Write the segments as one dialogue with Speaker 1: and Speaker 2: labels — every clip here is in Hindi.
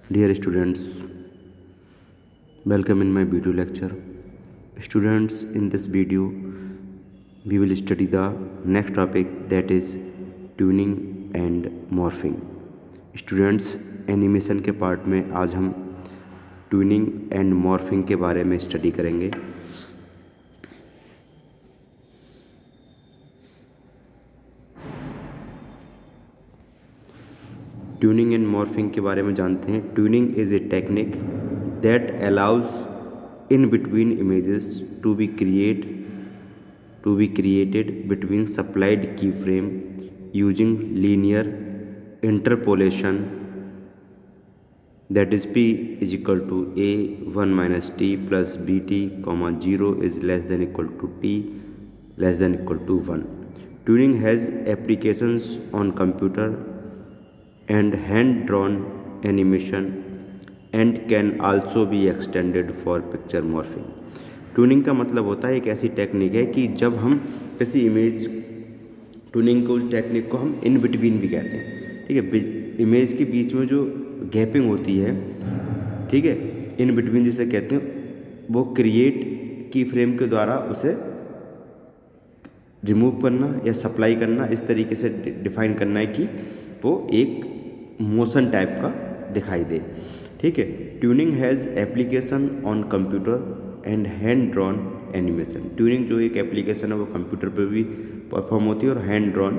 Speaker 1: Dear students, welcome in my video lecture. Students, in this video, we will study the next topic, that is tuning and morphing. Students, animation के पार्ट में आज हम ट्यूनिंग एंड मॉर्फिंग के बारे में स्टडी करेंगे। ट्यूनिंग एंड मॉर्फिंग के बारे में जानते हैं। Tweening is a technique that allows in between images to be created between supplied key frame using linear interpolation, that is p is equal to a 1 minus t plus bt comma 0 is less than equal to t less than equal to 1. Tuning has applications on computer and hand-drawn animation and can also be extended for picture morphing. Tuning का मतलब होता है एक ऐसी टेक्निक है कि जब हम किसी इमेज ट्यूनिंग को टेक्निक को हम इन बिटवीन भी कहते हैं, ठीक है। इमेज के बीच में जो गैपिंग होती है, ठीक है, इन बिटवीन जिसे कहते हैं, वो क्रिएट की फ्रेम के द्वारा उसे रिमूव करना या सप्लाई करना, इस तरीके से डिफाइन करना है कि वो एक मोशन टाइप का दिखाई दे, ठीक है। Tuning has application on computer and hand drawn animation. Tuning जो एक एप्लीकेशन है वो कंप्यूटर पर भी परफॉर्म होती है और हैंड ड्रॉन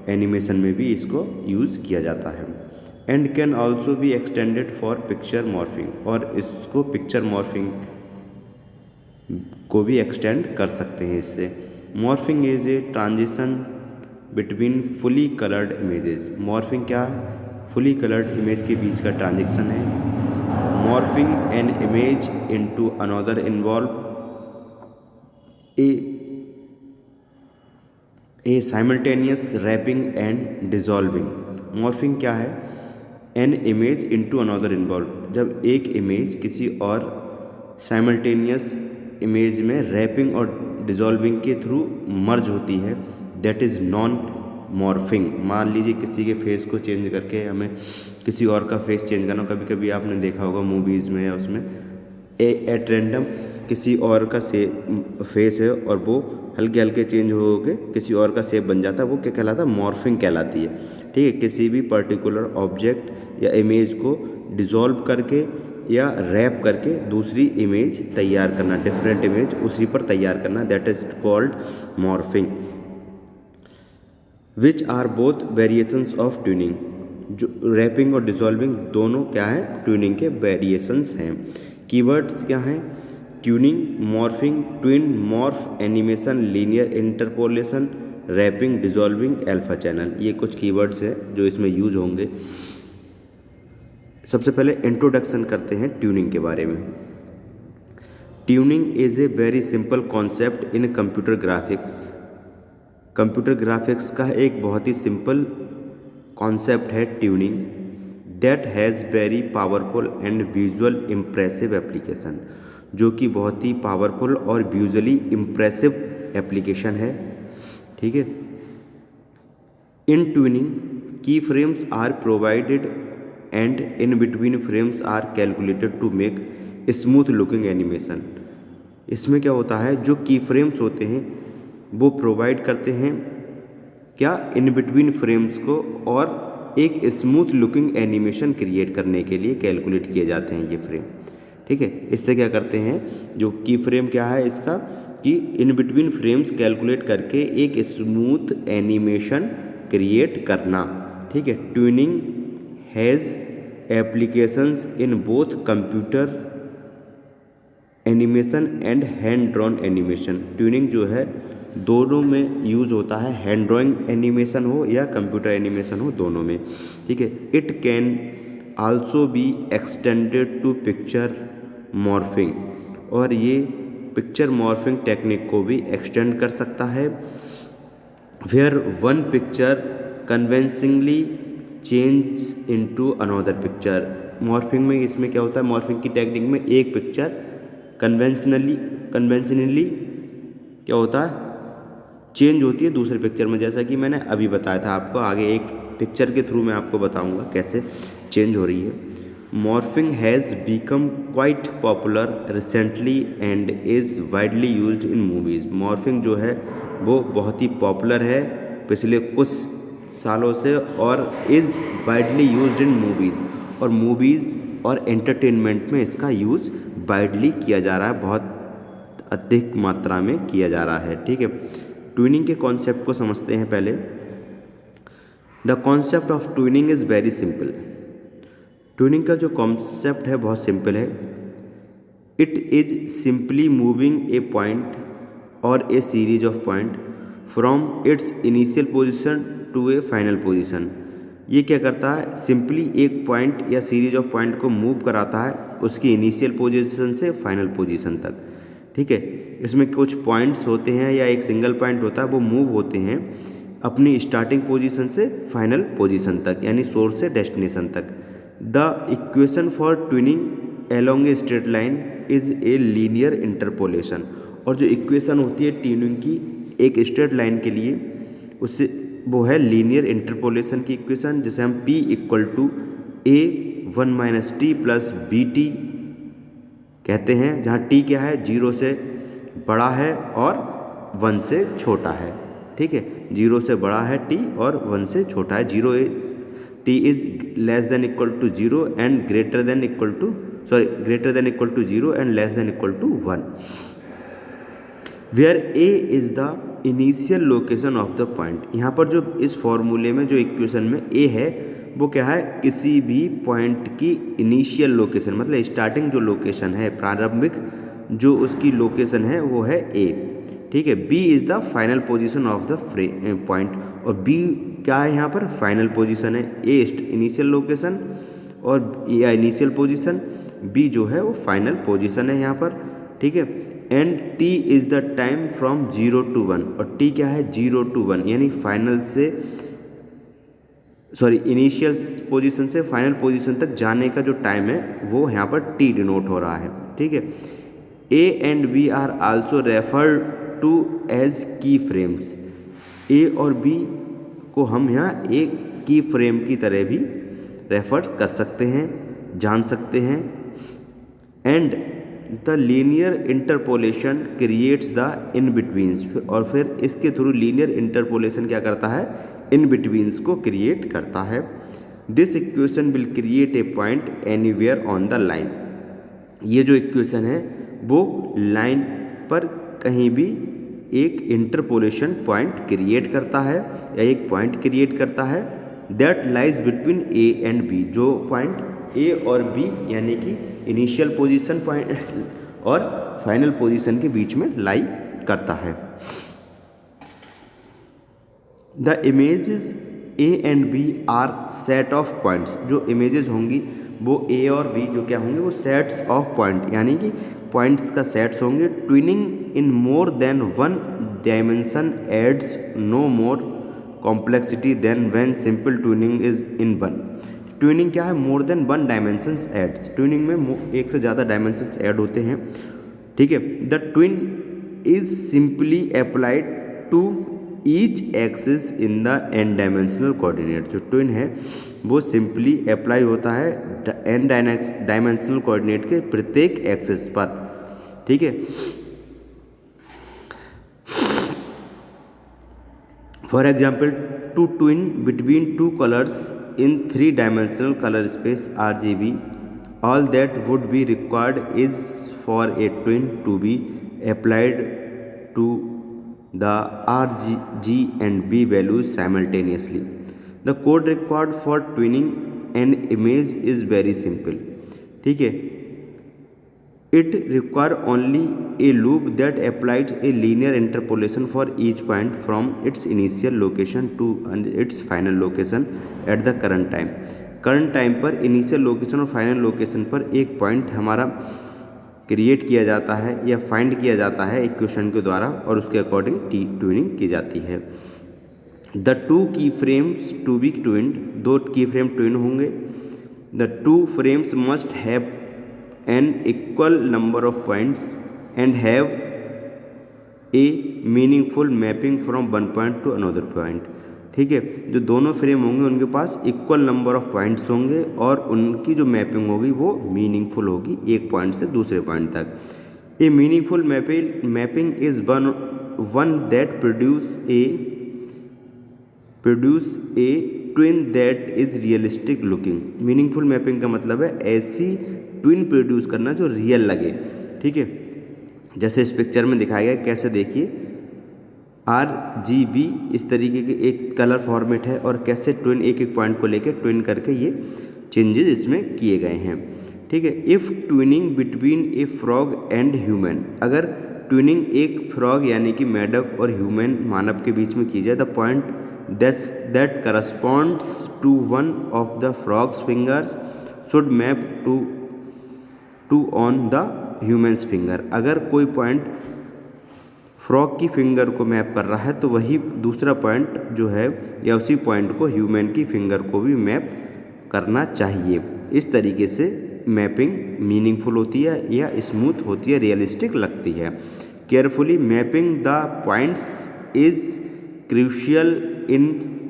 Speaker 1: एनिमेशन में भी इसको यूज़ किया जाता है। And can also be extended for picture morphing, और इसको पिक्चर मॉर्फिंग को भी एक्सटेंड कर सकते हैं इससे। Morphing is a transition between fully coloured images. Morphing क्या है? फुली कलर्ड इमेज के बीच का ट्रांजिशन है। Morphing an image into another involve a simultaneous wrapping and dissolving. Morphing क्या है? An image into another involve, जब एक इमेज किसी और साइमल्टेनियस इमेज में रैपिंग और डिसॉल्विंग के थ्रू मर्ज होती है, दैट इज़ नॉन मॉर्फिंग। मान लीजिए किसी के फेस को चेंज करके हमें किसी और का फेस चेंज करना, कभी कभी आपने देखा होगा मूवीज़ में या उसमें एट रैंडम किसी और का फेस है और वो हल्के हल्के चेंज हो के किसी और का शेप बन जाता है, वो क्या कहलाता है? मॉर्फिंग कहलाती है, ठीक है। किसी भी पर्टिकुलर ऑब्जेक्ट या इमेज को डिसॉल्व करके या रैप करके दूसरी इमेज तैयार करना, डिफरेंट इमेज उसी पर तैयार करना, that is called morphing, which are both variations of tuning. जो रैपिंग और डिसॉल्विंग दोनों क्या है? ट्यूनिंग के वेरिएशंस हैं। कीवर्ड्स क्या हैं? Tuning, morphing, tween, morph, animation, linear interpolation, wrapping, dissolving, alpha channel, ये कुछ कीवर्ड्स हैं जो इसमें यूज होंगे। सबसे पहले इंट्रोडक्शन करते हैं ट्यूनिंग के बारे में। Tuning is a very simple concept in computer graphics. Computer graphics का एक बहुत ही सिंपल कॉन्सेप्ट है tuning, that has very powerful and visual impressive application, जो कि बहुत ही पावरफुल और विजुअली इम्प्रेसिव एप्लीकेशन है, ठीक है। In tuning key frames are provided and in between frames are calculated to make smooth looking animation. इसमें क्या होता है? जो की फ्रेम्स होते हैं वो प्रोवाइड करते हैं क्या? इन बिटवीन फ्रेम्स को, और एक स्मूथ लुकिंग एनिमेशन क्रिएट करने के लिए कैलकुलेट किए जाते हैं ये फ्रेम, ठीक है। इससे क्या करते हैं? जो की फ्रेम क्या है इसका, कि इन बिटवीन फ्रेम्स कैलकुलेट करके एक स्मूथ एनिमेशन क्रिएट करना, ठीक है। Tuning has applications in both computer animation and hand drawn animation. Tuning जो है दोनों में यूज होता है, हैंड ड्रॉइंग एनिमेशन हो या कंप्यूटर एनिमेशन हो, दोनों में, ठीक है। It can also be extended to picture morphing, और ये पिक्चर मॉर्फिंग टेक्निक को भी एक्सटेंड कर सकता है। Where one picture conventionally change into another picture. Morphing में इसमें क्या होता है? मॉर्फिंग की टेक्निक में एक पिक्चर कन्वेंशनली क्या होता है? चेंज होती है दूसरे पिक्चर में, जैसा कि मैंने अभी बताया था आपको। आगे एक पिक्चर के थ्रू मैं आपको बताऊंगा कैसे चेंज हो रही है। Morphing has become quite popular recently and is widely used in movies. Morphing जो है वो बहुत ही पॉपुलर है पिछले कुछ सालों से और is widely used in movies, और मूवीज़ और एंटरटेनमेंट में इसका यूज़ वाइडली किया जा रहा है, बहुत अधिक मात्रा में किया जा रहा है। ठीक है, ट्यूनिंग के कॉन्सेप्ट को समझते हैं पहले। The concept of tweening is very simple. Tweening का जो कॉन्सेप्ट है बहुत सिंपल है। It is simply moving a point or a series of point from its initial position to a final position. ये क्या करता है, सिंपली एक पॉइंट या सीरीज ऑफ पॉइंट को मूव कराता है उसकी इनिशियल पोजीशन से फाइनल पोजीशन तक। ठीक है, इसमें कुछ पॉइंट्स होते हैं या एक सिंगल पॉइंट होता है, वो मूव होते हैं अपनी स्टार्टिंग पोजीशन से फाइनल पोजीशन तक, यानी सोर्स से डेस्टिनेशन तक। The equation for tuning along a straight line is a linear interpolation. और जो इक्वेशन होती है ट्यूनिंग की एक स्ट्रेट लाइन के लिए, उससे वो है लीनियर इंटरपोलेशन की इक्वेशन, जिसे हम P equal to A1 - t + BT कहते हैं, जहाँ t क्या है, 0 से बड़ा है और 1 से छोटा है। ठीक है, 0 से बड़ा है t और 1 से छोटा है। t is less than equal to 0 and greater than equal to 0 and less than equal to 1, where a is the initial location of the point। यहाँ पर जो इस फॉर्मूले में जो इक्वेशन में a है वो क्या है, किसी भी पॉइंट की इनिशियल लोकेशन, मतलब स्टार्टिंग जो लोकेशन है, प्रारंभिक जो उसकी लोकेशन है वो है a। ठीक है, b is the final position of the point, और b क्या है यहाँ पर, फाइनल पोजीशन है। a इनिशियल लोकेशन और या इनिशियल पोजीशन, b जो है वो फाइनल पोजीशन है यहाँ पर। ठीक है, and t is the time from 0 to 1, और t क्या है, 0 to 1, यानी फाइनल से इनिशियल पोजीशन से फाइनल पोजीशन तक जाने का जो टाइम है वो यहाँ पर t डिनोट हो रहा है। ठीक है, a and b are also referred to as key frames. a और b को हम यहाँ एक की फ्रेम की तरह भी रेफर कर सकते हैं, जान सकते हैं। And the linear interpolation creates the in betweens, और फिर इसके थ्रू लीनियर इंटरपोलेशन क्या करता है, इन बिटवीन्स को क्रिएट करता है। This equation will create a point anywhere on the line. ये जो इक्वेशन है वो लाइन पर कहीं भी एक इंटरपोलेशन पॉइंट क्रिएट करता है या एक पॉइंट क्रिएट करता है that lies between a and b, जो पॉइंट a और b यानी कि इनिशियल पोजीशन पॉइंट और फाइनल पोजीशन के बीच में लाई करता है। The images a and b are set of points. जो इमेजेस होंगी वो a और b जो क्या होंगे, वो सेट्स ऑफ पॉइंट, यानी कि पॉइंट्स का सेट्स होंगे। Tweening in more than one dimension adds no more complexity than when simple tweening is in one. Tweening क्या है, more than one dimensions adds. Tweening में एक से ज़्यादा डायमेंशंस ऐड होते हैं। ठीक है, the tween is simply applied to each axis in the n dimensional coordinate. जो ट्विन है वो सिंपली अप्लाई होता है एन डायमेंशनल कोऑर्डिनेट के प्रत्येक एक्सिस पर। ठीक है, for example to tween between two colours in 3-dimensional color space RGB, all that would be required is for a twin to be applied to the RG and B values simultaneously. The code required for twinning an image is very simple. ठीक है, it require only a loop that applies a linear interpolation for each point from its initial location to its final location at the current time. Current time पर इनिशियल लोकेशन और फाइनल लोकेशन पर एक पॉइंट हमारा क्रिएट किया जाता है या फाइंड किया जाता है इक्वेशन के द्वारा, और उसके अकॉर्डिंग ट्यूनिंग की जाती है। द टू की फ्रेम्स टू बी ट्विन्ड, दो की फ्रेम ट्विन होंगे। The two frames must have an equal number of points and have a meaningful mapping from one point to another point। ठीक है। जो दोनों फ्रेम होंगे उनके पास इक्वल नंबर ऑफ पॉइंट्स होंगे और उनकी जो मैपिंग होगी वो मीनिंगफुल होगी एक पॉइंट से दूसरे पॉइंट तक। ए meaningful mapping is one that produce A twin that is realistic looking. Meaningful mapping का मतलब है ऐसी ट्विन प्रोड्यूस करना जो रियल लगे, ठीक है। जैसे इस पिक्चर में दिखाया गया, कैसे देखिए RGB इस तरीके के एक कलर फॉर्मेट है और कैसे ट्विन एक एक पॉइंट को लेके ट्विन करके ये चेंजेस इसमें किए गए हैं, ठीक है। If twinning between A frog and human, अगर ट्विनिंग एक फ्रॉग यानी कि मेढक और ह्यूमन मानव के बीच में की जाए, the point that corresponds to one of the frog's fingers should map to on the human's finger. अगर कोई पॉइंट फ्रॉग की फिंगर को मैप कर रहा है तो वही दूसरा पॉइंट जो है या उसी पॉइंट को ह्यूमन की फिंगर को भी मैप करना चाहिए। इस तरीके से मैपिंग मीनिंगफुल होती है या स्मूथ होती है, रियलिस्टिक लगती है। Carefully mapping the points is crucial in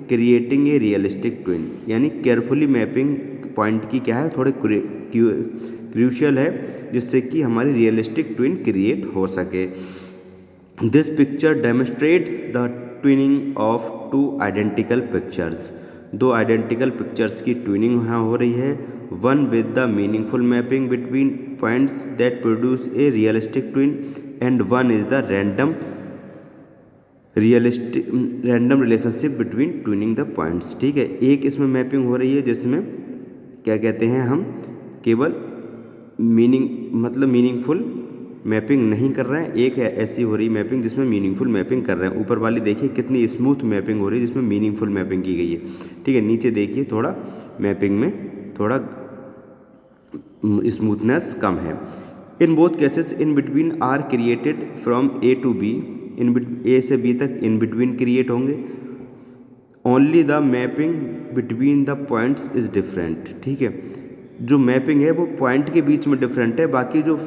Speaker 1: creating a realistic twin, यानी केयरफुली मैपिंग पॉइंट की क्या है, थोड़े क्रूशियल है जिससे कि हमारी रियलिस्टिक ट्विन क्रिएट हो सके। This picture demonstrates the tweening of two identical pictures. दो आइडेंटिकल पिक्चर्स की ट्विनिंग यहाँ हो रही है, one with the meaningful mapping between points that produce a realistic tween and one is the random relationship between tweening the points, ठीक है। एक इसमें मैपिंग हो रही है जिसमें क्या कहते हैं, हम केवल मीनिंगफुल मैपिंग नहीं कर रहे हैं, एक है ऐसी हो रही मैपिंग जिसमें मीनिंगफुल मैपिंग कर रहे हैं। ऊपर वाली देखिए कितनी स्मूथ मैपिंग हो रही है जिसमें मीनिंगफुल मैपिंग की गई है, ठीक है। नीचे देखिए थोड़ा मैपिंग में थोड़ा स्मूथनेस कम है। In both cases in between are created from A to B, A से बी तक इन बिटवीन क्रिएट होंगे। Only the mapping between the points is different, ठीक है। जो मैपिंग है वो पॉइंट के बीच में डिफरेंट है, बाकी जो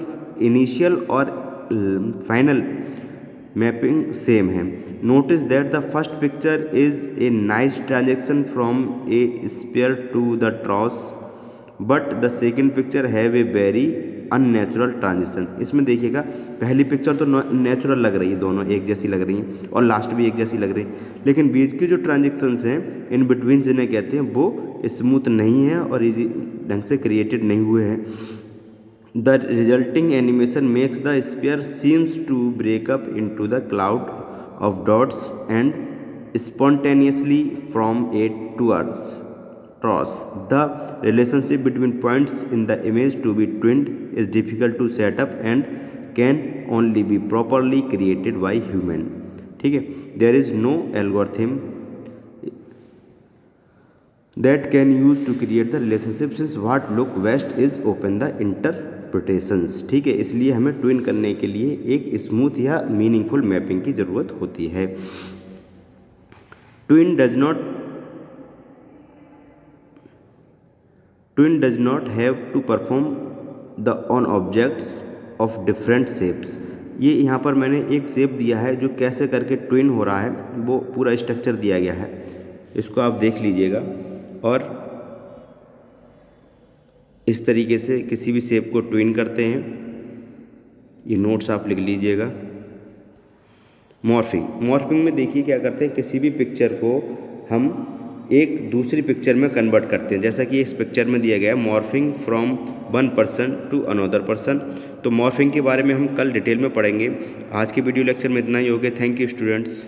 Speaker 1: इनिशियल और फाइनल मैपिंग सेम है। Notice that the first picture is a nice transaction from a sphere to the torus, but the second picture have a very unnatural transition. इसमें देखिएगा पहली पिक्चर तो नेचुरल लग रही है, दोनों एक जैसी लग रही हैं और लास्ट भी एक जैसी लग रही है, लेकिन बीच की जो ट्रांजेक्शन्स हैं इन बिटवीन जिन्हें कहते हैं वो स्मूथ नहीं है और इजी ढंग से क्रिएटेड नहीं हुए हैं। The resulting animation makes the sphere seems to break up into the cloud of dots and spontaneously from a towards cross. The relationship between points in the image to be twinned is difficult to set up and can only be properly created by human, ठीक है। There is no algorithm that can use to create the relationship since what look best is open the interpretations, ठीक है। इसलिए हमें ट्विन करने के लिए एक स्मूथ या मीनिंगफुल मैपिंग की ज़रूरत होती है। Twin does not have to perform the on objects of different shapes। ये यहाँ पर मैंने एक शेप दिया है जो कैसे करके ट्विन हो रहा है, वो पूरा स्ट्रक्चर दिया गया है, इसको आप देख लीजिएगा। और इस तरीके से किसी भी शेप को ट्विन करते हैं, ये नोट्स आप लिख लीजिएगा। मॉर्फिंग में देखिए क्या करते हैं, किसी भी पिक्चर को हम एक दूसरी पिक्चर में कन्वर्ट करते हैं, जैसा कि इस पिक्चर में दिया गया है morphing from one person to another person. तो मॉर्फिंग के बारे में हम कल डिटेल में पढ़ेंगे। आज के वीडियो लेक्चर में इतना ही हो गया। Thank you students.